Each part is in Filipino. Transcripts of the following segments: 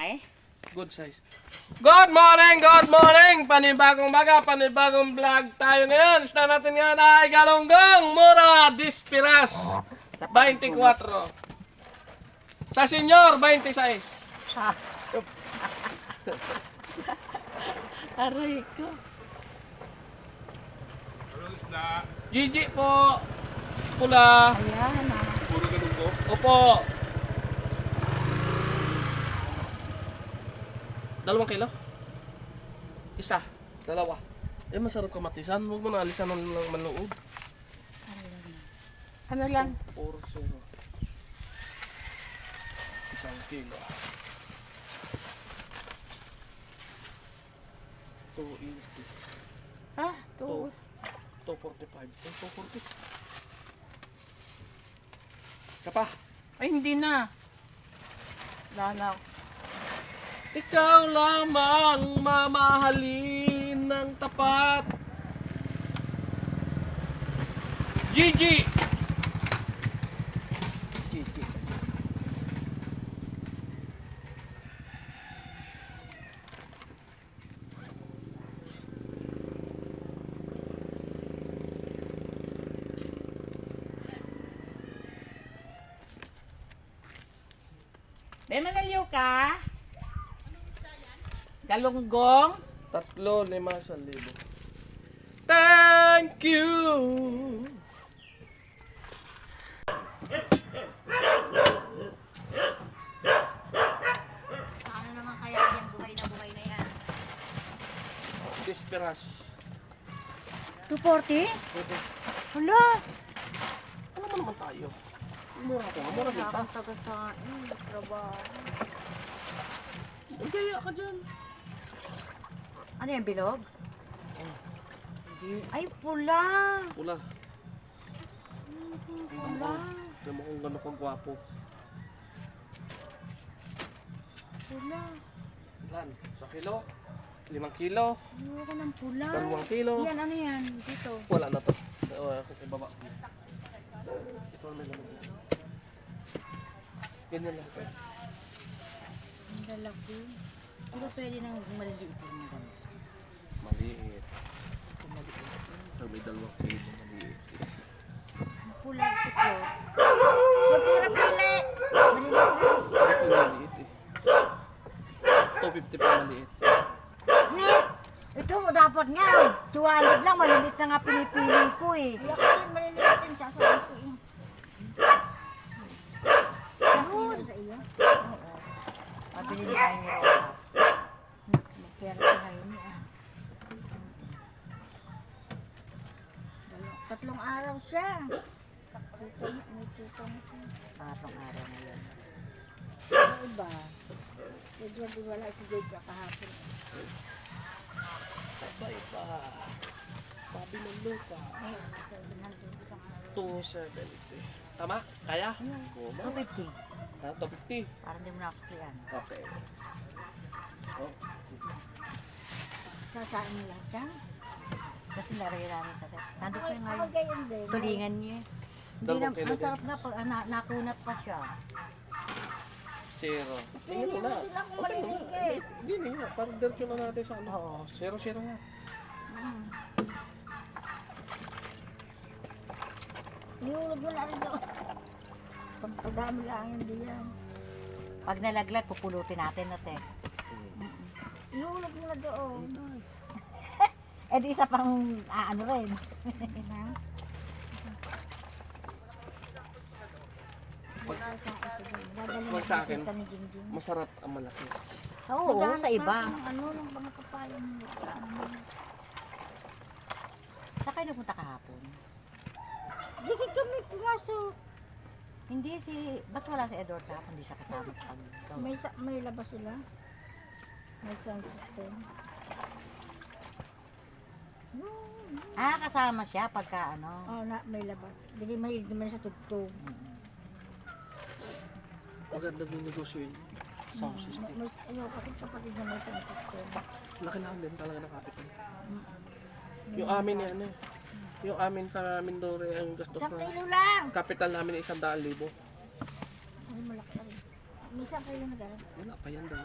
malaki? Good size. Good morning! Good morning! Panibagong baga, panibagong vlog tayo ngayon. Start natin ngayon ay galunggong mura, 10 piras. 24. Sa senior, 26. Aray ko. Gigi po. Pula. Ayan ah. Puro galunggo. Opo. 2 kilo? Isa. 2. Eh, masarap kamatisan. Huwag mo na alisan ng maloob. Ano lang? 4-0. 1 kilo. 280. Ah, to. 245. 240. Kapa. Ay, hindi na. Wala na. Ikaw lamang mamahalin ng tapat. Gigi. Gigi. May manaliw ka? Galunggong? 3,500. Thank you. Ano naman kaya yan, buhay na yan. Disperas. 240? Pwede. Hala! Ano mo naman tayo? Mura ko. Mura Wala kita. kang taga-sain. Trabaho. Gaya ka dyan. Ano yan, bilog? Ay, pula! Pula. Pula! Tignan mo kung gano'n kagwapo. Pula! Ilan? Sa kilo? 5 kilo? Ayoko ng pula. 2 kilo? Yan, ano yan? Dito. Wala na to. Ibaba. Ito ang may laman. Ganyan lang pwede. Ang lalaki. Pero pwede nang maliliit yung mga ganito. Maliit. So may 2 kilo maliit. Ang pula ito. Mapura pili! Maliliit na. Ito maliit eh. 250 pa maliit. Ne! Ito mo dapat nga. 200 lang, maliliit na nga pinipili ko eh. Hindi ako din maliliit yung sasabihin ko eh. Saan sa iyo? Oo. Pabili ni Jaime Rojas. Naks, magpera si Jaime ah. 3 araw siya. May tuto na siya. 3 araw na yun. Ano iba? Medyo wala si Jake kahapon. Iba. Sabi ng lupa. Ay, nasa 100 isang araw. 270. Tama? Kaya? Kuma. 250. 250. Parang hindi mo nakaklian. Okay. Oh. Sasain mo lahat yan? Kasi lagay namin sa tet. Nandito yung ngayon. Magayon din. Tulingan niya. Hindi na, 2 kilo ang din. sarap na pag nakunat pa siya. 0. Tingnan mo na. Okay na. Hindi nga. Parang diretso na natin sa ano. Oo. 0-0 nga. Iulog mo na rin doon. Pagpadami lang hindi yan. Pag nalaglag, pupulutin natin na te. Iulog mo na doon. Eh di isa pang ano rin. Pag sa akin, masarap ang malaki. Oo, sa iba. Ano nung mga papaya mo? Saan kayo nagpunta kahapon? Dito kami pumasok. Hindi ba't wala si Edward kahapon? Hindi siya kasama sa pag May labas sila. May sound system. kasama siya pagka ano. Oh, may labas. Hindi may naman sa tugtog. Maganda din negosyo yun. Sound system. Ayaw kasi kapatid na may sound system. Laki lang din talaga ng capital. Yung amin yan eh. Yung amin sa Mindoro ang gastos Isang na. kilo lang! Capital namin ay 100,000. Ay, malaki rin. Minsan kayo nag-aral. Wala pa yan daw.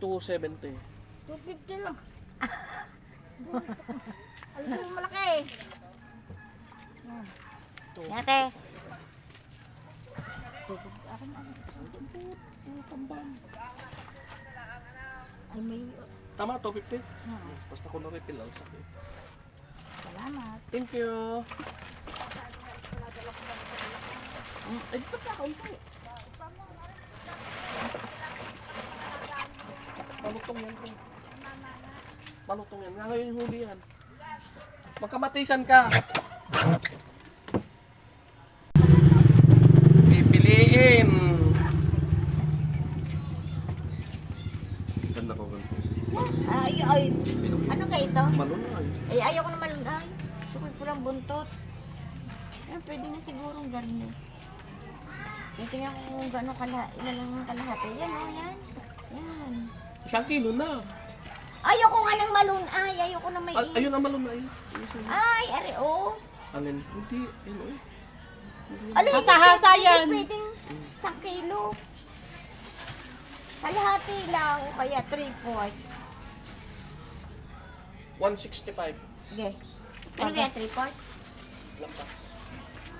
270. 250 lang. Alam mo yung malaki. Yan. Ate. Akin na. Ay may... Tama, 250. Ah, Basta ko na-refill ang sakit. salamat. Thank you. Ay, dito pa, kaunti. Malutong yan. Malutong yan. Nga ngayon yung huli yan. Magkamatisan ka. Pipiliin. Ganda ko ganito. Ay. Ano ka ito? Malunay. Ay, ayaw ko na malunay. Sukod ko lang buntot. Yan, pwede na sigurong garne. Titingnan ko kung gano'ng ilan lang kalahati. Yan, oh, yan. Yan. 1 kilo na. Ayaw ko nga ng malunay. Ayaw ko na may... Ayun ang malunay. Ay, are, oh. Alin? Hindi. Ayun, oh. Ano, Hasa-hasa yan. Hindi pwedeng 1 kilo. Kalahati lang. Kaya 3/4. 165. Sige. Ano kaya 3/4? Lampas.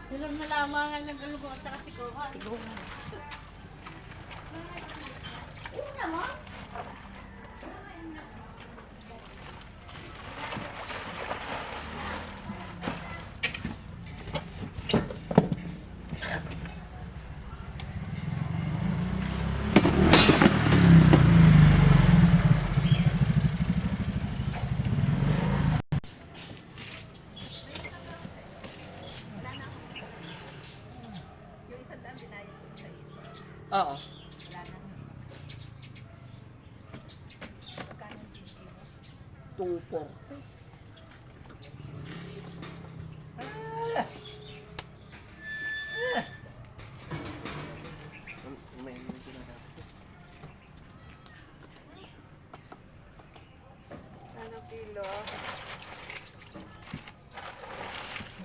Ilang nalaman ng galugong at saka sikuhan. Siguro. Yun naman. Oo. Tupo.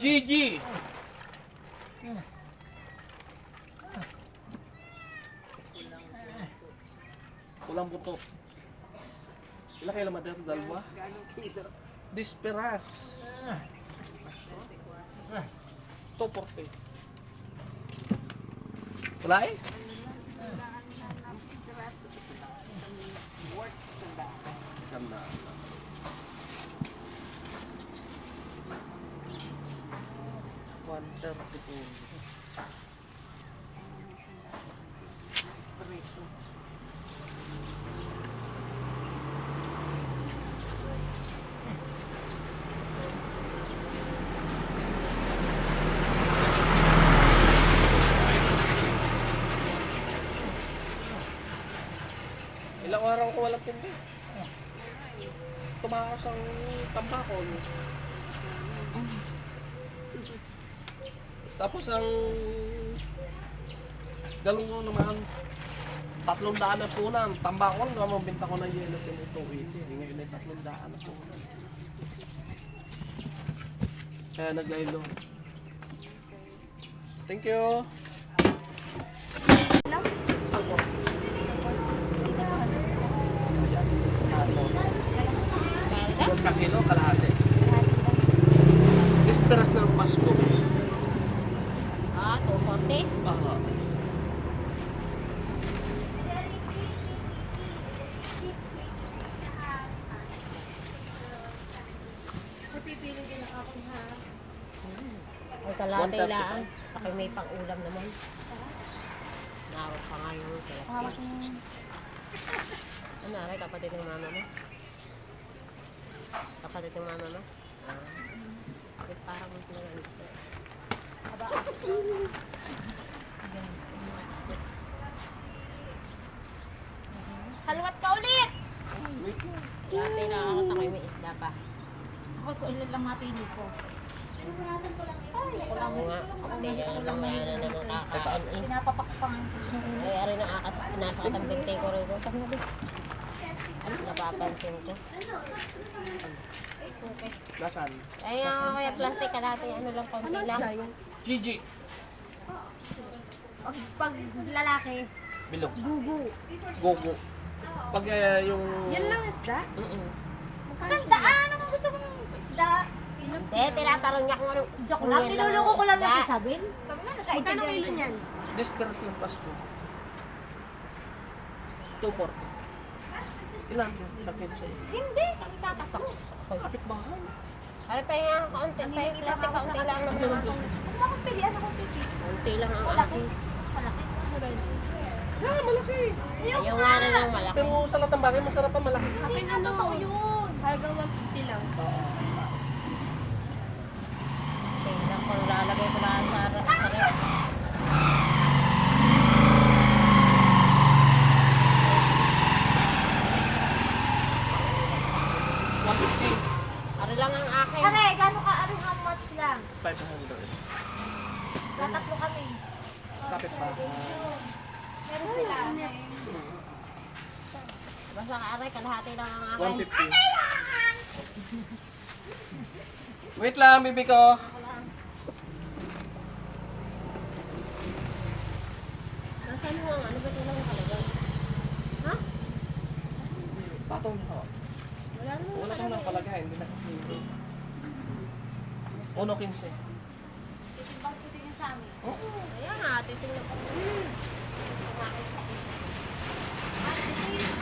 Gigi. Kulang buto. Ilan kayo lamadar? Dalawa? Disperas. 240. Wala eh? Isang na. Ilang araw ko walang tindi. Tumakas ang tambakol. Tapos ang galong mo naman 300 na punan. Tambakol, naman binta ko na yelo kung ito. Ngayon ay 300 na punan. Kaya naglaylo. Thank you. Ako. Sa kilo, kalahati. Disperas ng Pasko. Ah, 240? Aha. Ay, kalahati 130 lang. Saka may pang-ulam naman. Nawag pa nga yung tilapia. Ano, aray, kapatid ng mama mo? Kapatid ng mama mo? Ah. Bakit parang hindi na ganito? Haluat ka ulit! Dati nakakata ko yung may isda pa. Ako ko ulit lang mapili ko. Ako nga, hindi niya lang mayanan na ng kakain eh. Pinapapak pa nga yung Ay, aray na nasa katambing ko rin. Sabi mo, napapansin ko. Nasaan? Ay, kaya plastic ka natin, ano lang, konti lang. Gigi. Pag lalaki, Bilog. gugu. Gogo. Pag yung... Yan lang isda? Maganda, ano gusto mong isda? Eh, tinatanong niya kung ano. Joke lang, niluloko ko lang nasasabihin. Magkano kilo niyan? Disperas yung Pasko. 240. Ilan? Sa kinsa? Hindi, tatatak. Kapit bahay. Ano pa yung kaunti? Pa yung plastic, kaunti lang naman. Ano ang plastic? Huwag mo akong pilihan akong pili. Kaunti lang ang akin. Malaki. Ah, malaki. Ayaw nga na lang malaki. Pero sa lahat ng bagay, masarap pa malaki. Akin ano totoo yun. Halagang 150 lang. Tingnan ko, lalagay ko na sa rep. Ano lang ang akin? Kami, gano'n ka aring how much lang? 500. Tatatlo kami. Kapit bahay. Meron sila. Basta aray, kalahati lang ang akin. 150. Wait lang, bibi ko. Nasaan mo ang ano ba ito lang kalagay? Ha? Patong niyo. Wala naman. Wala kang nang palagay, hindi na kasi. 1.15. Titimbang ko din yung sa amin. Oo. Ayan nga, titingnan ko.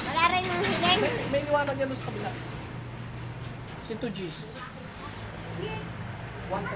Wala rin ng hiling. May liwanag yan doon sa kabila. Sinto G's. 1.5.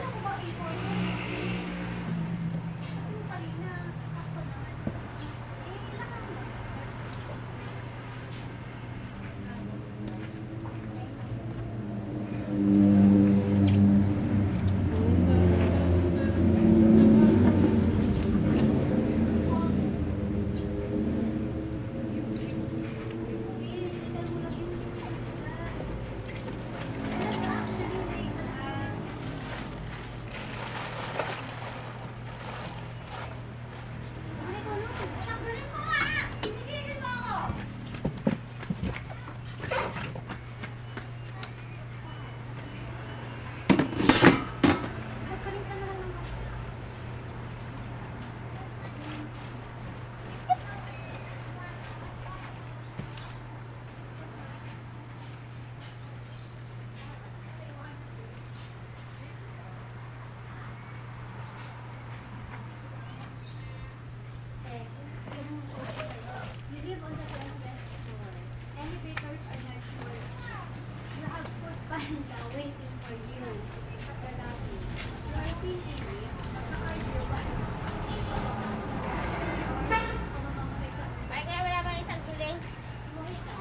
Ay, kaya wala bang isang hiling?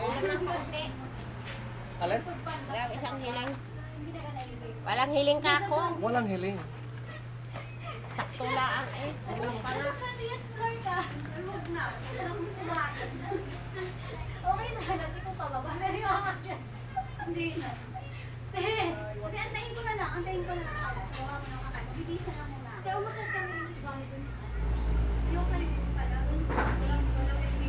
Wala ng konti. Alin? Wala isang hiling. Walang hiling ka ako. Walang hiling. Sakto lang eh. Ano pa nga? Okay, sana. Hindi ko pababa. Pero yung akin. Hindi na. Hindi, antayin ko na lang. Antayin ko na lang. Gawa mo ng kakay. Mabilis na lang muna. Pero umakit kami rin si Bonnie dun sa yung kalimut pala. Dun sa same. Wala ko yung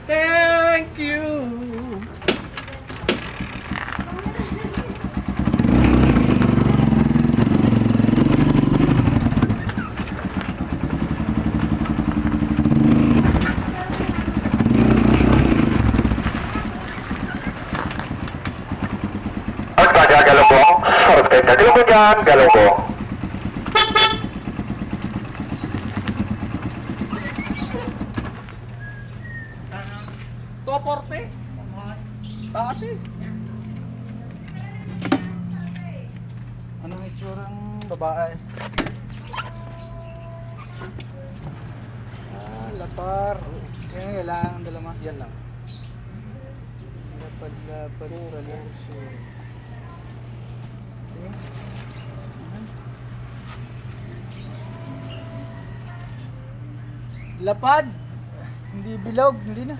Thank you. Pagtaga galunggong, sarap kayo galunggong dyan, galunggong. Toporte. Taas eh. Anong itsurang babae? Lapar. Kaya kailangan dalawa. Yan lang. Lapad pala siya. Okay. Lapad. Hindi bilog. Hindi na.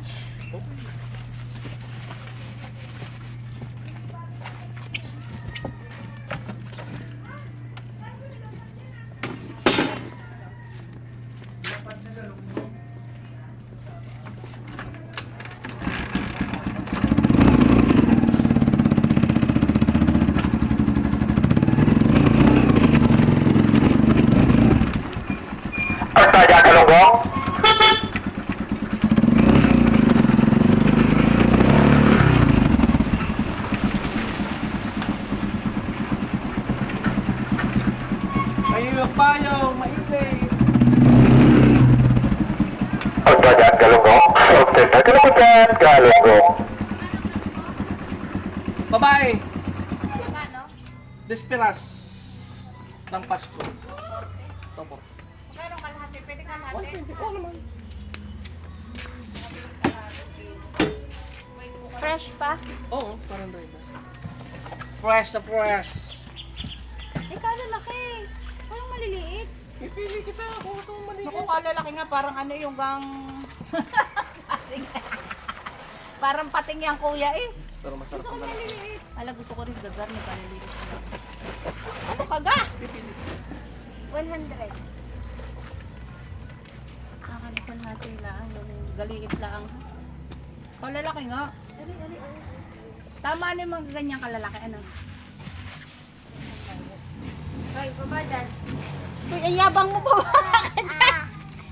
yung bayo, mainit. Pagbagaan galunggong, sorted na kalabagan, galunggong. Babae, Magkano? Despiras ng Pasko. Topo. Meron kalahati, pwede kalahati. 120 po naman. Fresh pa? Oo, parang driver. Fresh na fresh. Ikaw lalaki. Parang maliliit. Pipili kita kung ito maliit. Naku, kalalaki nga, parang ano yung gang... parang pating yung kuya eh. Pero masarap ang malaki. Maliliit. Ala, gusto ko rin gagar ni paliliit. Ano ka ga? 100. Nakalipan natin lang. Yung galiit lang. Kalalaki nga. Tama na yung mga ganyang kalalaki. Ano? Hoy, baba dyan. Uy, ang yabang mo ba?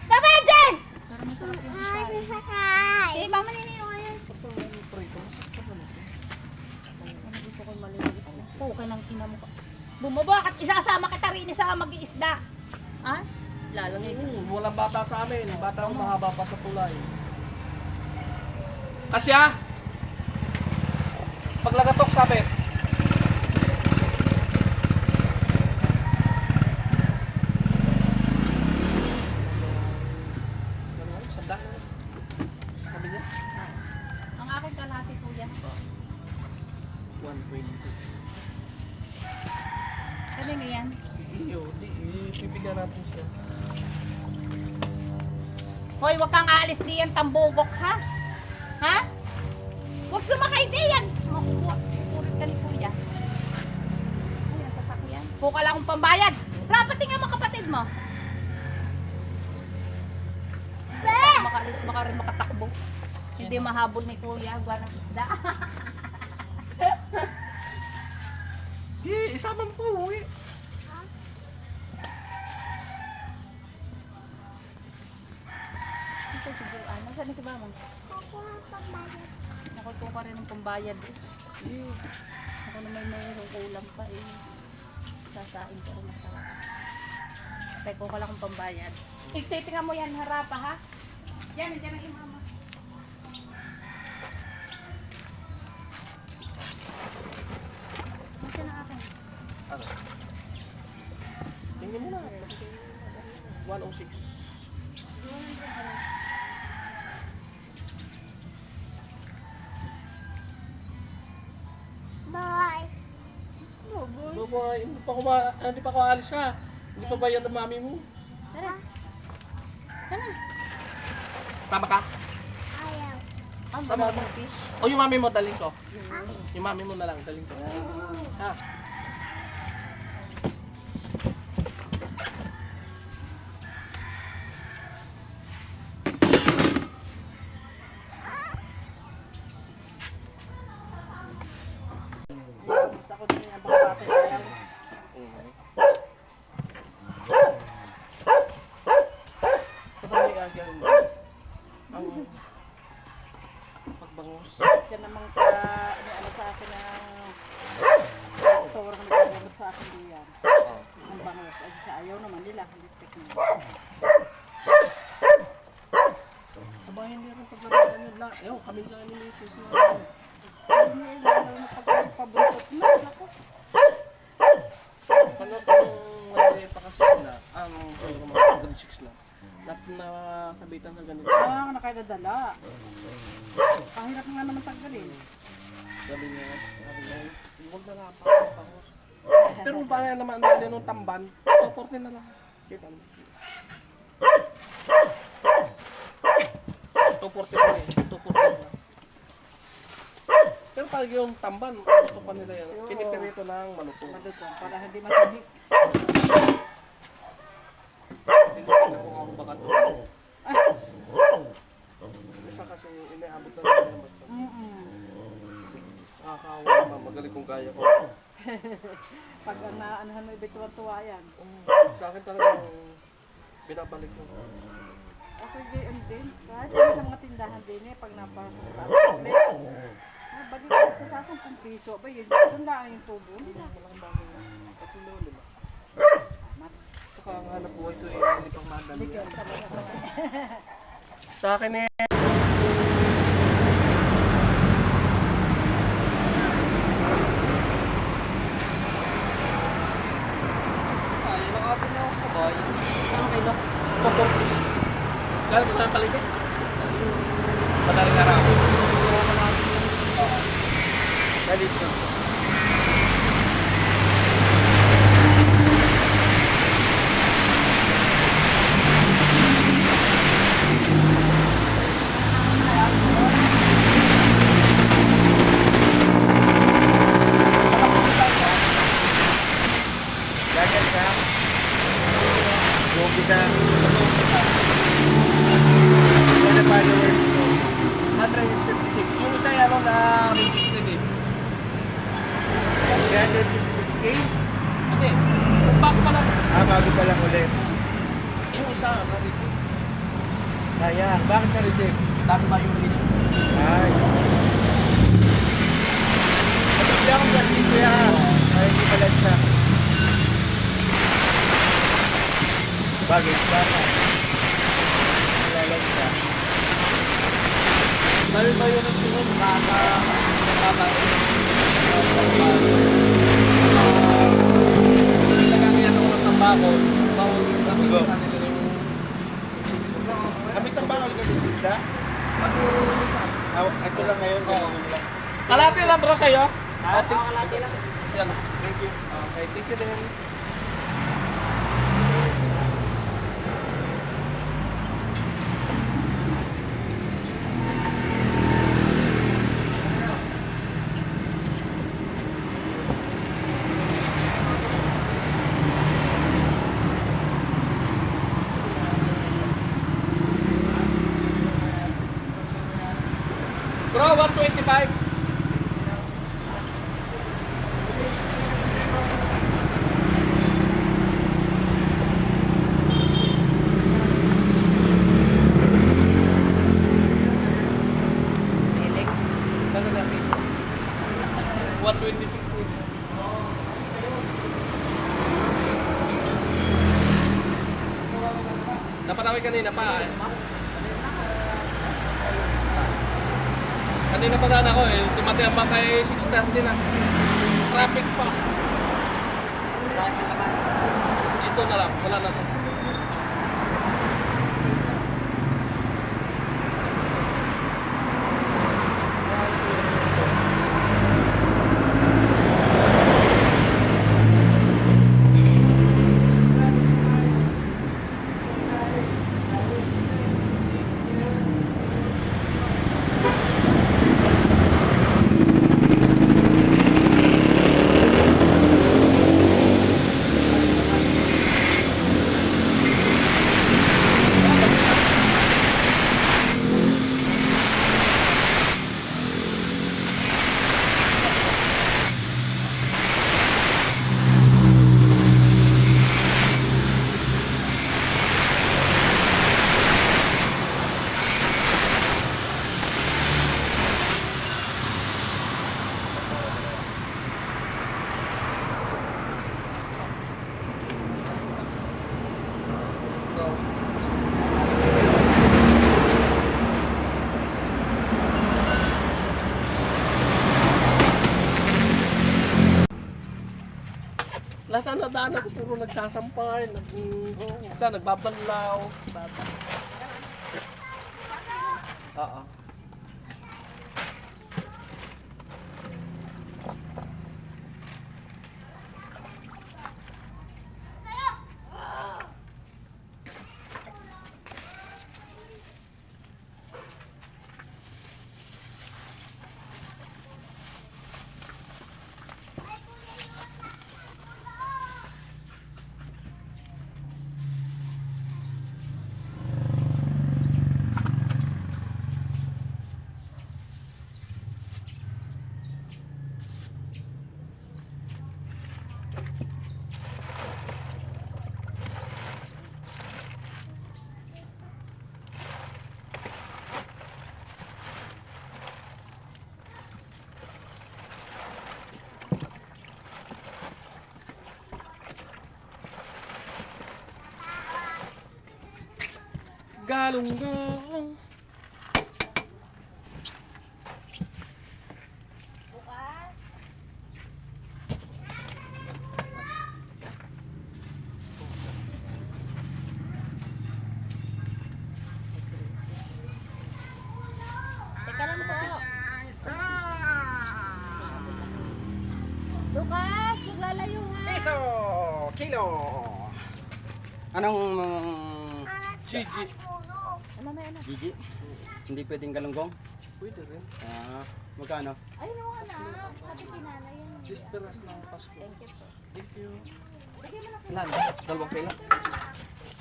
Baba dyan! Parang masarap yung isa. Eh, mama niniyo ngayon. Ano gusto ko maliliit na? Okay ng ina mo ka. Bumaba at isasama kita rin sa mag-iisda. Ha? Lalamig. Walang bata sa amin. Bata ang mahaba pa sa tulay. Kasya? Paglagatok sabit. Sanda. Sabi niya? Ang aking kalahati kuya. 120. Kanino yan? Iyo, ipipigyan natin siya. Hoy, wag kang aalis diyan tambugok ha? Ha? Huwag sumakay diyan. Makuha. Pupulit ka ni kuya. Ay, ang sasakyan. Puka lang akong pambayad. Rapat tingnan mo kapatid mo. Makaalis baka rin makatakbo. Hindi mahabol ni kuya. Gawa ng isda. Isama mo po, uwi. Ito siguro ano. Saan si mama? Nakuha ka rin ng pambayad eh. Ako naman mayroong ulam pa eh. Sasain ka rin masarap. Teko ka lang kung pambayad. Titingnan mo yan harapa ha. Yan, nandiyan ang imama. Nasaan ang akin? Ano? Tingnan mo na. 106. Boy, hindi pa ako aalis ha. Hindi pa ba yan ang mami mo? Tara. Tara. Tama ka? Ang Tama baba ba? fish. O yung mami mo, daling ko. Yung mami mo na lang, daling ko. Ha? Gusto ko din ang bakate. Sa ba may agyan mo? Ang pagbangos. Siya namang ano sa akin ng doktor ang nagagalit sa akin diyan. Oh. Ang bangos. Ay siya ayaw naman nila. Listik na. Aba, hindi rin pagkakaroon nila. Ewan, kami lang ni Mrs. na. Hindi lalo na pagpabuntot na. Naku. Ano kung wala pa kasi sila, ang mga grade 6 na. Na kabitan sa ganito. Ah, nakadadala. Pahirap nga naman tanggalin. Sabi niya, huwag na lang pangos. Pero kung paano naman nila nung tamban, supportin na lang. Kita mo. 240 pa rin, 240 na. Pero pag yung tamban, gusto pa nila yan. Pinipirito ng malupong. Madugong para hindi masabik. Tinitinan ko nga kung baka ito. Isa kasi inaabot na nila yung basta. Nakakawa naman, magaling kung kaya ko. Pag ang naanahan mo ibituwa-tuwa yan. Sa akin talagang binabalik ko. Ako din. Kahit sa mga tindahan din eh, pag napasok ka. Balik ko sa 10 piso. Ba yun, doon lang yung tubo nila. Malaking bagay yan. 3 lima. Mat. Sa Sa akin eh. Ay, nakapin na ako sa bahay. Ano kayo? Popok. Galing ko sa paligid. Madaling araw. Galit ko. Gagal ka. Gobi ka. Wala followers ko. 156. Yung isa yan na registered eh. 356K? Hindi. Bago pa lang. Bago pa lang ulit. Yung isa na-reject. Sayang. Bakit na-reject? Dami ba yung list? Ay. Hindi akong plastic kuya ha. Ay, hindi pala siya. Bagay, bakit? Lalagay siya. Dami ba yung list yun? Nagkakayan ako ng tambako. Bawal yung Go. kanila yung... Kami tambang ulit kasi sila. Ito lang ngayon. ganun lang. Kalati lang bro sa'yo. Kalati lang. Yan. Thank you. Okay, thank you din. Bro, 125. Ano na piso? 126. Napatawag kanina pa eh. Kanina pa sana ako eh. Tumatay ang bangkay 6:30 na. Traffic pa. Dito na lang. Wala na to. Lahat na nadaan ako puro nagsasampay, nagbabanlaw. Oo. Galunggong. Teka lang po. Lucas, maglalayo ha. Piso! Kilo! Anong... Gigi. Mamaya na. Gigi? Hindi pwedeng galunggong? Pwede rin. Magkano? Ay, no, anak. Sabi kinala yan. Disperas ng Pasko. Thank you po. Thank you. Ilan? 2 kilo?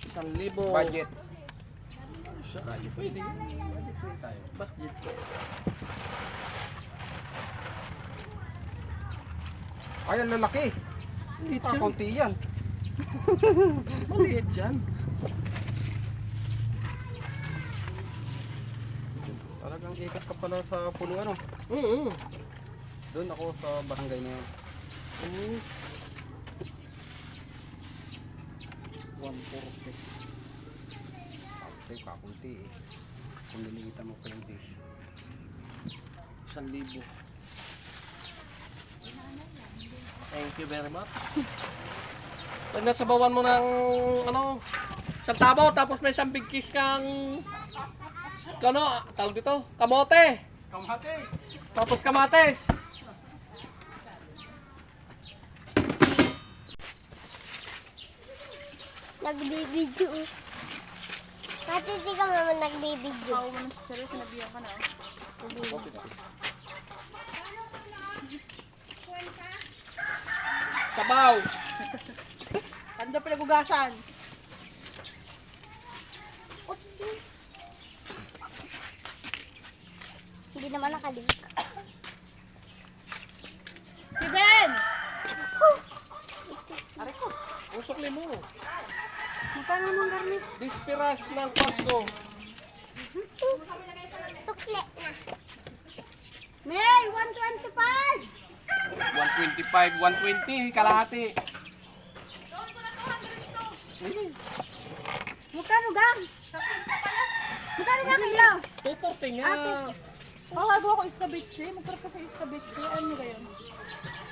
1,000. Budget. Siya. Pwede. Budget. Ay, ang lalaki. Maliit Ah, yan. konti yan. Maliit yan. Talagang ikat ka pala sa puno ano. Oo. Doon ako sa barangay na yun. 140. Ay, kakunti eh. Kung niliitan mo pa yung dish. 1,000. Thank you very much. Pag nasabawan mo ng ano, isang tabaw tapos may isang big kiss kang ano, tawag dito, kamote. Kamhati! Tapos kamates. Nagbibidyo. Pati di ka naman nagbibidyo. Pao mo na seryoso, nabiyan ka na. Sabaw. Ano pinagugasan? Hindi naman nakalik. Si Ben! Usok limo. Magkano mong garnet? Disperas ng Pasko. Sukle na. May, 125! 125, 120, kalahati. Magkano gang? Magkano gang kilo? 240 nga. Pawago ako iskabitsi. Magkarap ka sa iskabitsi. Ano nyo kayo?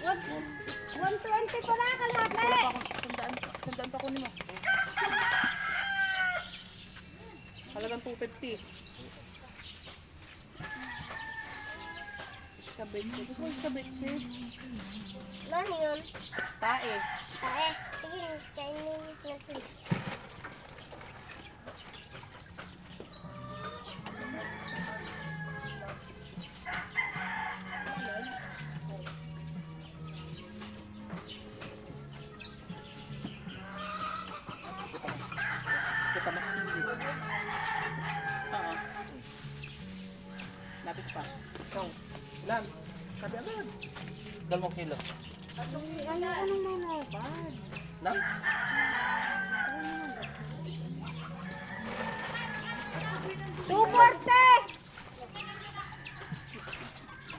120 pala kalahati. Sandaan pa kunin mo. Halagang 250. Iskabitsi. Gusto mo iskabitsi? Ano yun? Tae. Eh, sige, kainin natin. Kita mo. Oo. Lapis pa. Ikaw. Ilan? Sabi agad. 2 kilo. Ano may nabad? Na?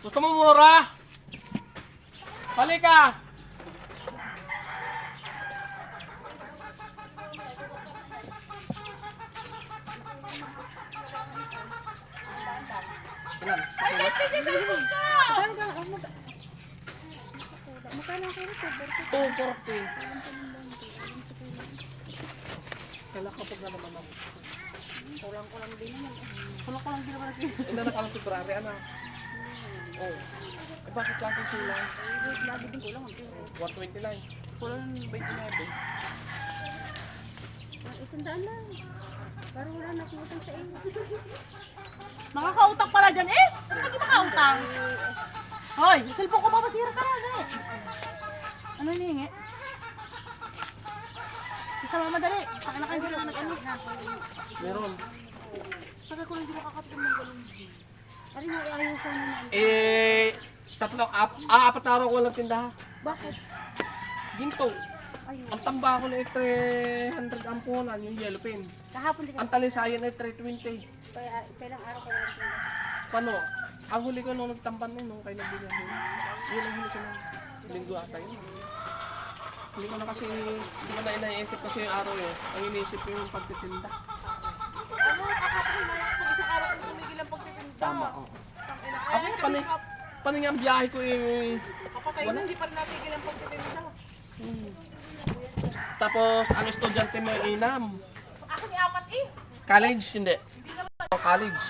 Gusto mo mura? Halika! Ilan? 240. Kailan kapag na naman ako? Kulang-kulang din yan. Kulang-kulang din naman ako. Hindi na nakalang February, ano? Oo. Eh bakit lagi kulang? Lagi din kulang. 129. Kulang 29. Isandaan lang. Parang wala na akong utang sa iyo. Nakakautang pala dyan eh! Ano hindi makautang? Hoy, cellphone ko pa masira ka na dali. Ano hinihingi? Isa mamadali. Pakala ka hindi na nag-ano. Meron. Saka ko lang hindi makakapit ng ganun. Ano yung ayaw sa ano na? Apat na araw ko walang tindahan. Bakit? Ginto. Ang tamba ko na 300 ampunan, yung yellow pen. Kahapon di ka. Ang talisayan ay 320. Kailang araw ka lang. Paano? Ang huli ko nung nagtampan na nung kay nabigyan mo. Yun ang huli ko na. Linggo ata yun. Hindi ko na kasi, hindi ko na inaisip kasi yung araw yun. Ang iniisip ko yung pagtitinda. Ano? Tama, oo. Ako, paano nga ang biyahe ko eh. Kapatay na, hindi pa rin natigil ang pagtitinda. Tapos, ang estudyante may inam. Ako ni apat eh. College, hindi. College.